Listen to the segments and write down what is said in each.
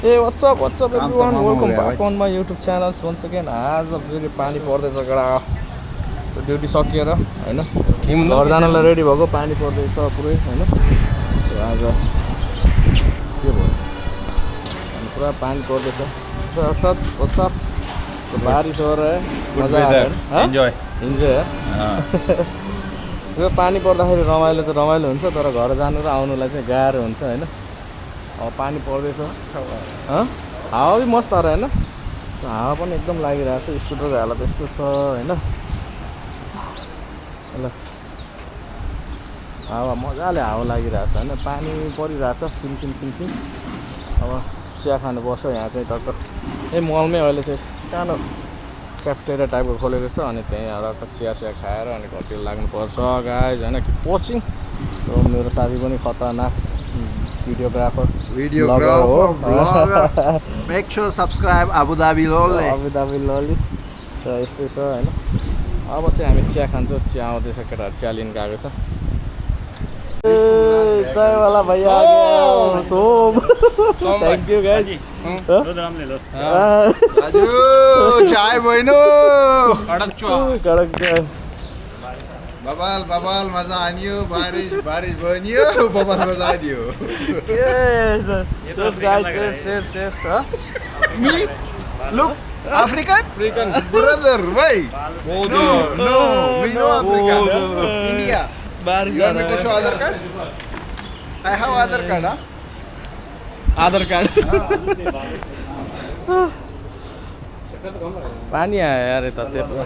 Hey, what's up everyone? Welcome back on my YouTube channel once again. आज फेरि पानी पर्दैछ कडा. सो ड्युटी सकिएर हैन घर जानलाई रेडी भएको पानी पर्दैछ पुरै हैन. आज के भयो पुरा पानी पर्दैछ. What's up? तो बारिश हो रहा है. Good weather. Enjoy. यो पानी पर्दाखेरि रमाइलो त रमाइलो हुन्छ तर घर जानु र आउनुलाई चाहिँ गाह्रो हुन्छ हैन. अब पानी पर्दैछ. हावा पनि मस्त आएर हैन. हावा पनि एकदम लागिरहेको छ. स्कुटरको हालत यस्तो छ हैन. ल हावा मजाले हावा लागिरहेको छ हैन. पानी परिरहेको छ सिमसिम. अब चिया खानु बस्छ यहाँ चाहिँ टक्क मलमै अहिले चाहिँ सानो क्याफेटेरिया टाइपको खोलेको छ अनि त्यहीँ आएर चिया खाएर अनि घरतिर लाग्नुपर्छ गाइज हैन. कि कोचिङ मेरो साथी पनि खतरनाक videographer vlogger. Make sure subscribe Abu Dhabi Lolly. र यस्तै छ हैन. अब चाहिँ हामी चिया खान्छौँ. चिया आउँदैछ केटाहरू चिया लिन गएको छ. चाय वाला भैया आ गया. सोम थैंक यू गाइस. राजू चाय बहिनो कडक चाय. बबाल मजा आनियो. बारिश बनियो. बबाल मजा आनियो. Yes guys, yes. Me look African brother bhai. No we know African. India. बारिश You want me to show Aadhaar card? I have Aadhaar card. Aadhaar card. पानी आयो यार यता त्यत्रो.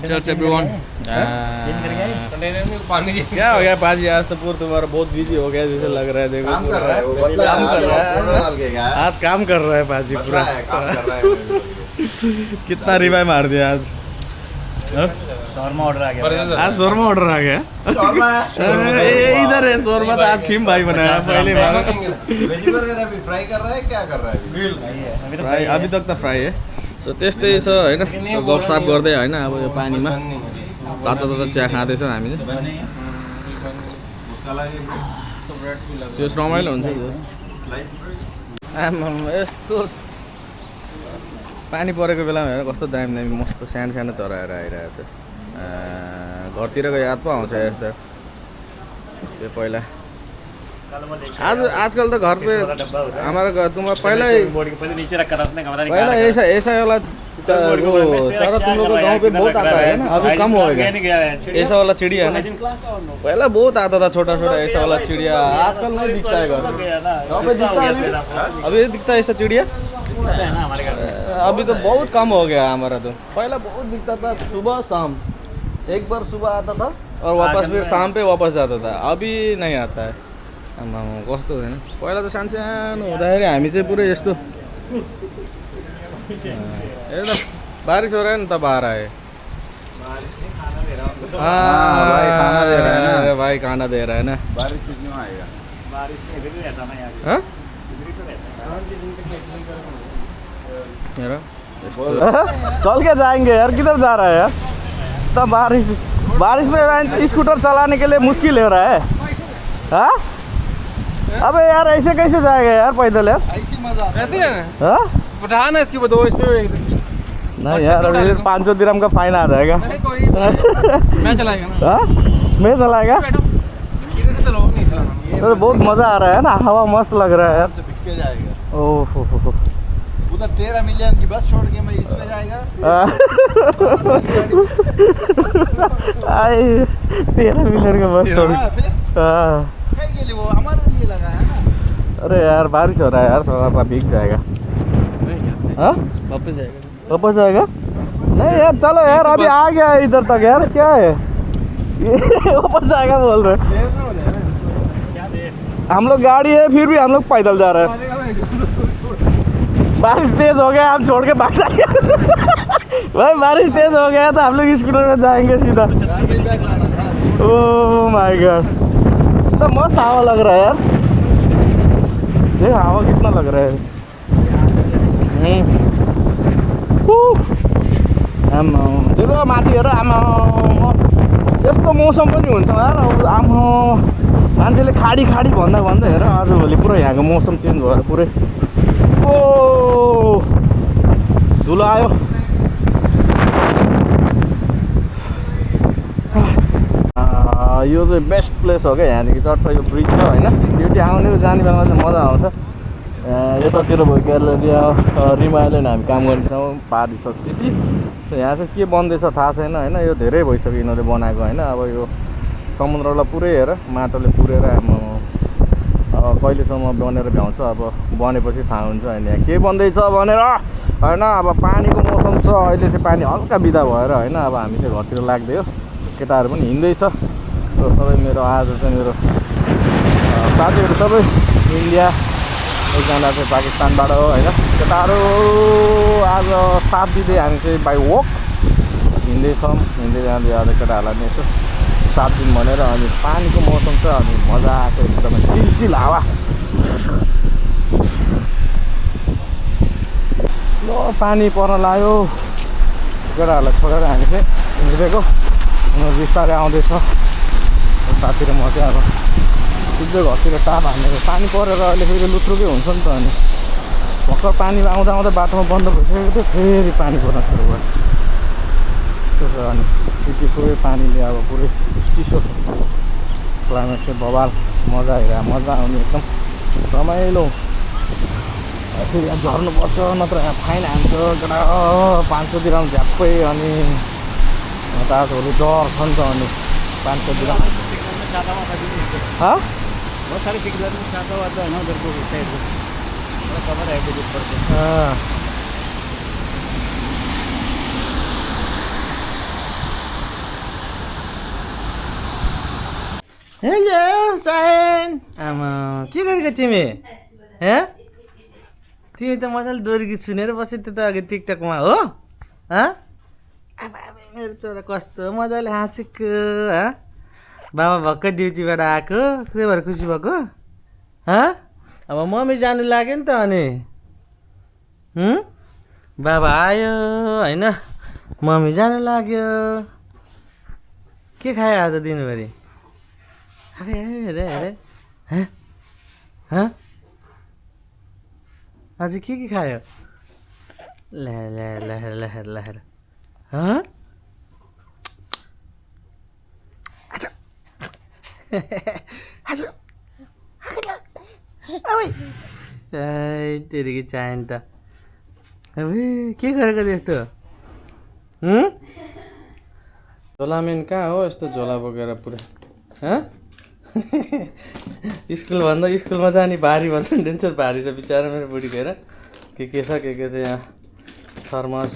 Cheers everyone. क्या हो गया पाजी आज तो पूरा तुम्हारा बहुत बिजी हो गया जैसे लग रहा है. देखो काम कर रहा है वो. काम कर रहा है. आज काम कर रहा है पाजी पूरा. काम कर रहा है. कितना रिवाई मार दिया आज. शोरमा ऑर्डर आ गया. आज शोरमा ऑर्डर आ गया. इधर है शोरमा तो आज खीम भाई बनाया पहले. वेजिटेबल अभी फ्राई कर रहा है क्या कर रहा है? फ्राई अभी तक त फ्राई है. सो त्यस्तै छ हैन. सो गफसाफ गर्दै हैन अब यो पानीमा तातो चिया खाँदैछ हामी चाहिँ. त्यो रमाइलो हुन्छ यस्तो पानी परेको बेलामा हेर कस्तो दामी मस्त सानो चराहरू आइरहेको छ. घरतिरको याद पो आउँछ यस्तो. त्यो पहिला आजकल तो घर पे हमारा तुम्हारा पहले नीचे रखा था अपने कमरा पहले ऐसा वाला चरा तुम लोग गाँव पे बहुत आता है ना. अभी कम हो गया ऐसा वाला चिड़िया है ना. पहले बहुत आता था छोटा ऐसा वाला चिड़िया. आजकल नहीं दिखता है घर पे दिखता है. अभी दिखता है ऐसा चिड़िया. अभी तो बहुत कम हो गया हमारा. तो पहले बहुत दिखता था सुबह शाम. एक बार सुबह आता था और वापस फिर शाम पे वापस जाता था. अभी नहीं आता है. कस्तो हुँदैन. पहिला त सानो हुँदाखेरि हामी चाहिँ पुरै यस्तो एकदम बारिश हो रहा है ना तब आ रहा है. भाई खाना दे रहा है ना. बारिश से क्यों आएगा? बारिश में इधर ही रहता ना यार. हाँ चल के जाएंगे यार. किधर जा रहा है यार. तब बारिश में स्कूटर चलाने के लिए मुश्किल हो रहा है. हाँ अबे यार ऐसे कैसे जाएगा यार पैदल यार. ऐसी मजा रहती है ना. पठान है इसकी दो इसमें नहीं यार. अभी 500 दिरहम का फाइन आ जाएगा. मैं चलाएगा ना. मैं चलाएगा. तो बहुत मजा आ रहा है ना. हवा मस्त लग रहा है यार. बिक के जाएगा. ओहो उधर 13 मिलियन की बस छोड़ के मैं इसमें जाएगा. 13 मिलियन का बस छोड़. के लिए वो हमारे लिए लगा है ना. अरे यार बारिश हो रहा है यार. थोड़ा भीग जाएगा. हाँ वापस जाएगा. नहीं यार चलो यार. अभी आ गया है इधर तक यार. क्या है वापस जाएगा बोल रहे. हम लोग गाड़ी है फिर भी हम लोग पैदल जा रहे हैं. बारिश तेज हो गया हम छोड़ के भाग जाएंगे. भाई बारिश तेज हो गया तो हम लोग स्कूटर में जाएंगे सीधा. Oh my God. तो मस्त हवा लग रहा है यार. देख हवा कितना लग रहा है. देखो माथि हेर आमा यस्तो मौसम पनि हुन्छ यार अब आमा मान्छेले खाडी खाडी भन्दा भन्दा हेर आजभोलि पुरा यहाँको मौसम चेन्ज भएर पुरै ओ धुलो आयो यो चाहिँ बेस्ट प्लेस हो क्या यहाँदेखि चट्ट यो ब्रिज छ होइन ड्युटी आउने र जाने बेलामा चाहिँ मजा आउँछ यतातिर भयो ग्यालेरिया रिमा आइल्यान्ड हामी काम गर्ने ठाउँ पारी छ सिटी यहाँ चाहिँ के बन्दैछ थाहा छैन होइन यो धेरै भइसक्यो यिनीहरूले बनाएको होइन अब यो समुद्रलाई पुरै हेर माटोले पुरेर कहिलेसम्म बनेर भ्याउँछ अब बनेपछि थाहा हुन्छ होइन यहाँ के बन्दैछ भनेर होइन अब पानीको मौसम छ अहिले चाहिँ पानी हल्का बिदा भएर होइन अब हामी चाहिँ घरतिर लाग्दै हो केटाहरू पनि हिँड्दैछ सबै मेरो आज चाहिँ मेरो साथीहरू सबै इन्डिया एकजना चाहिँ पाकिस्तानबाट हो होइन केटाहरू आज साथ दिँदै हामी चाहिँ बाई वक हिँड्दैछौँ हिँड्दै जाँदै आज केटाहरूलाई नि यसो साथ दिन भनेर अनि पानीको मौसम छ अनि मजाको एकदमै चिलचिल हावा ल पानी पर्न लाग्यो केटाहरूलाई छोडेर हामी चाहिँ हिँडिदिएको बिस्तारै आउँदैछ साथी र म चाहिँ अब सिधै घरतिर टाप हानेको पानी परेर अहिले फेरि लुत्रुकै हुन्छ नि त अनि भर्खर पानी आउँदा आउँदा बाटोमा बन्द भइसकेको थियो फेरि पानी पर्न सुरु भयो यस्तो छ अनि सिटी पुरै पानीले अब पुरै चिसो क्लाइमेट चाहिँ बवाल मजा आइरहेको मजा आउने एकदम रमाइलो फेरि यहाँ झर्नुपर्छ नत्र यहाँ फाइन हान्छ केटा 500 दिराम झ्याप्पै अनि त आजभोलि डर छ नि त अनि 500 दिराम बहुत सारे पिकलर में छाता वाता है ना उधर को साइड को थोड़ा कवर है कुछ ऊपर से हेलो सायन आमा के गरेको तिमी हे तिमी त मजाले डोरी गीत सुनेर बस्यो त्यो त अघि टिकटकमा हो अब मेरो छोरा कस्तो मजाले हाँसेको बाबा भर्खर ड्युटीबाट आएको त्यही भएर खुसी भएको अब मम्मी जानु लाग्यो नि त अनि बाबा आयो होइन मम्मी जानु लाग्यो के खायो आज दिनभरि हेरे आज के खायो लहर तेरी चाहियो त अब के गरेको त्यस्तो झोलामेन कहाँ हो यस्तो झोला बोकेर पुरा स्कुलभन्दा स्कुलमा जाने भारी भन्दा डेन्जर भारी छ बिचरा मेरो बुढी गएर के छ के छ यहाँ थर्मस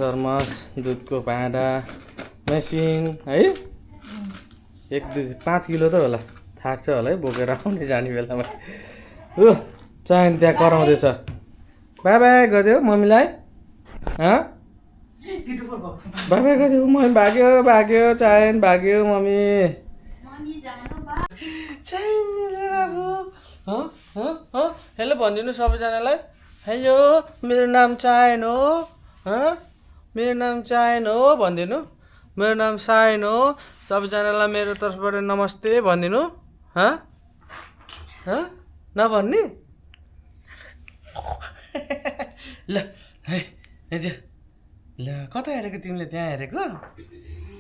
दुधको भाँडा मेसिन है 1-2-5 किलो त होला थाक्छ होला है बोकेर आउने जाने बेलामा चाहिने त्यहाँ कराउँदैछ बाई बाई गरिदियो मम्मीलाई बाई बाई गरिदियो मम्मी भाग्यो चाहिन भाग्यो मम्मी हेलो भनिदिनु सबैजनालाई हेलो मेरो नाम चाहिन हो मेरो नाम चाहिन हो भनिदिनु मेरो नाम सायन हो सबैजनालाई मेरो तर्फबाट नमस्ते भनिदिनु नभन्ने ल है ल कता हेरेको तिमीले त्यहाँ हेरेको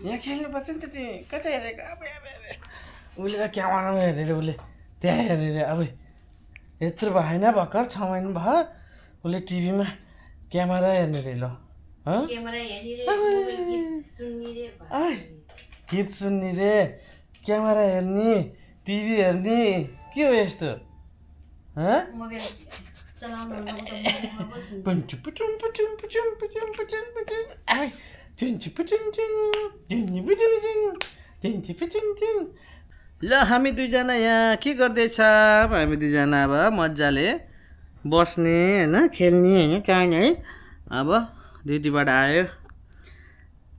यहाँ खेल्नुपर्छ नि त तिमी कता हेरेको अब उसले त क्यामेरामा हेरेर उसले त्यहाँ हेरेर अब यत्रो भएन भर्खर 6 महिना भयो उसले टिभीमा क्यामेरा हेर्ने रे ल गीत सुन्ने रे क्यामेरा हेर्ने टिभी हेर्ने के हो यस्तो ल हामी दुईजना यहाँ के गर्दैछ हामी दुईजना अब मजाले बस्ने होइन खेल्ने होइन कहाँ है अब ड्युटीबाट आयो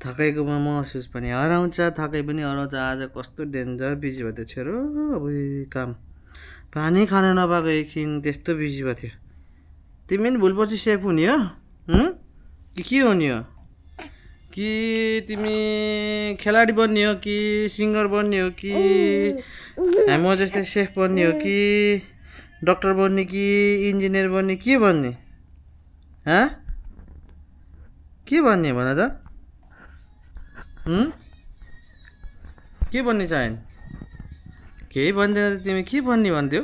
थकाइकोमा महसुस पनि हराउँछ थकाइ पनि हराउँछ आज कस्तो डेन्जर बिजी भयो त्यो छोरो अब काम पानी खान नपाएको एकछिन त्यस्तो बिजी भएको थियो तिमी पनि भुलपछि सेफ हुने हो कि के हुने हो कि तिमी खेलाडी बन्ने हो कि सिङ्गर बन्ने हो कि हामी जस्तै सेफ बन्ने हो कि डक्टर बन्ने कि इन्जिनियर बन्ने के बन्ने के बन्ने भन त के बन्ने चाहन केही भन्दैन तिमी के बन्ने भन्थ्यौ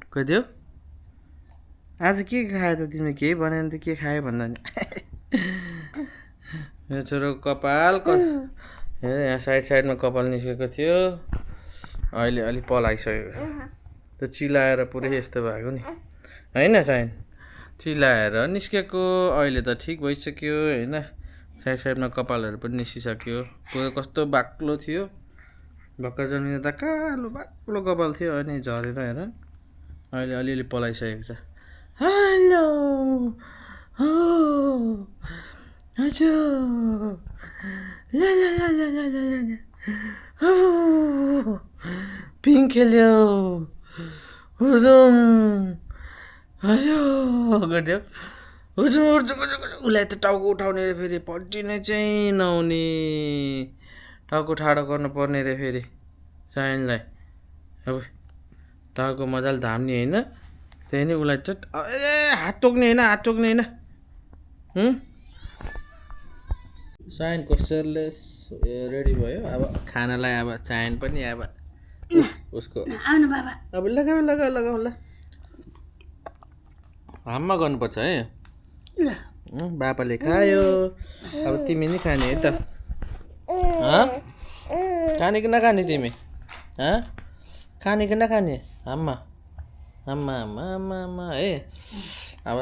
कहिदियो आज के खायो त तिमीले केही भनेन त के खायो भन्दा नि यो छोरो कपाल यहाँ साइडमा कपाल निस्केको थियो अहिले अलिक पलाइसकेको छ त्यो चिलाएर पुरै यस्तो भएको नि होइन साइन चिलाएर निस्केको अहिले त ठिक भइसक्यो होइन साइडमा कपालहरू पनि निस्किसक्यो पुरै कस्तो बाक्लो थियो भर्खर जन्मिँदा त कालो बाक्लो कपाल थियो अनि झरेर हेर अहिले अलिअलि पलाइसकेको छ हेलो हजुर पिङ खेल्यो हुजुङ आयो गरिदियो हुजुर उसलाई त टाउको उठाउने रे फेरि पल्टिने चाहिँ नहुने टाउको ठाडो गर्नुपर्ने रे फेरि साइनलाई अब टाउको मजाले धाम्ने होइन त्यही नै उसलाई त हात तोक्ने होइन साइनको सेललेस रेडी भयो अब खानालाई अब चाइन पनि अब उसको आउनु बाबा अब लगाऊ ल हाममा गर्नुपर्छ है बाबाले खायो अब तिमी नि खाने है त खाने कि नखाने तिमी खाने कि नखाने हाममा है अब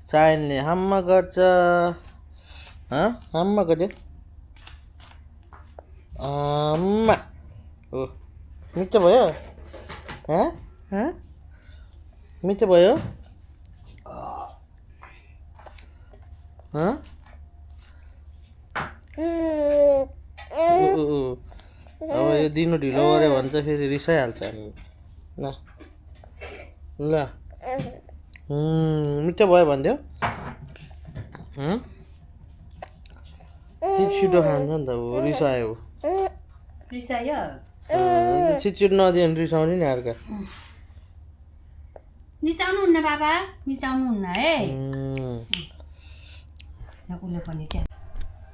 चाइनले हाममा गर्छ हाममा गर्छ आम्मा ओ मिठो भयो मिठो भयो अब यो दिनु ढिलो गऱ्यो भने चाहिँ फेरि रिसाइहाल्छ हामी ल मिठो भयो भन्थ्यो छिटो खान्छ नि त रिसायो छिटो नदियो भने रिसाउने नि अर्का निसाउनु हुन्न बाबा निसाउनु हुन्न है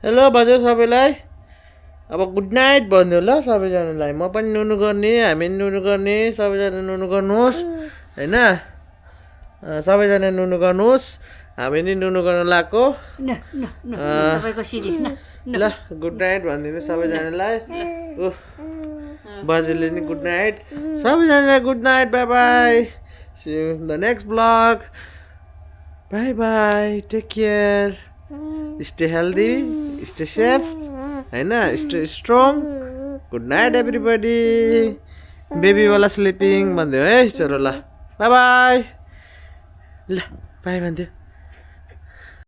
हेलो भन्यो सबैलाई अब गुड नाइट भन्यो ल सबैजनालाई म पनि नुनु गर्ने हामी पनि नुनु गर्ने सबैजना नुनु गर्नुहोस् होइन सबैजना नुनु गर्नुहोस् हामी नि नुनु गर्न लाग्यो ल गुड नाइट भनिदिनु सबैजनालाई बाजेले नि गुड नाइट सबैजनालाई good night bye bye see you in the next blog bye bye take care stay healthy stay safe होइन stay strong good night everybody बेबीवाला स्लिपिङ भन्थ्यो है छोरो ल बाई बाई ल बाई भन्थ्यो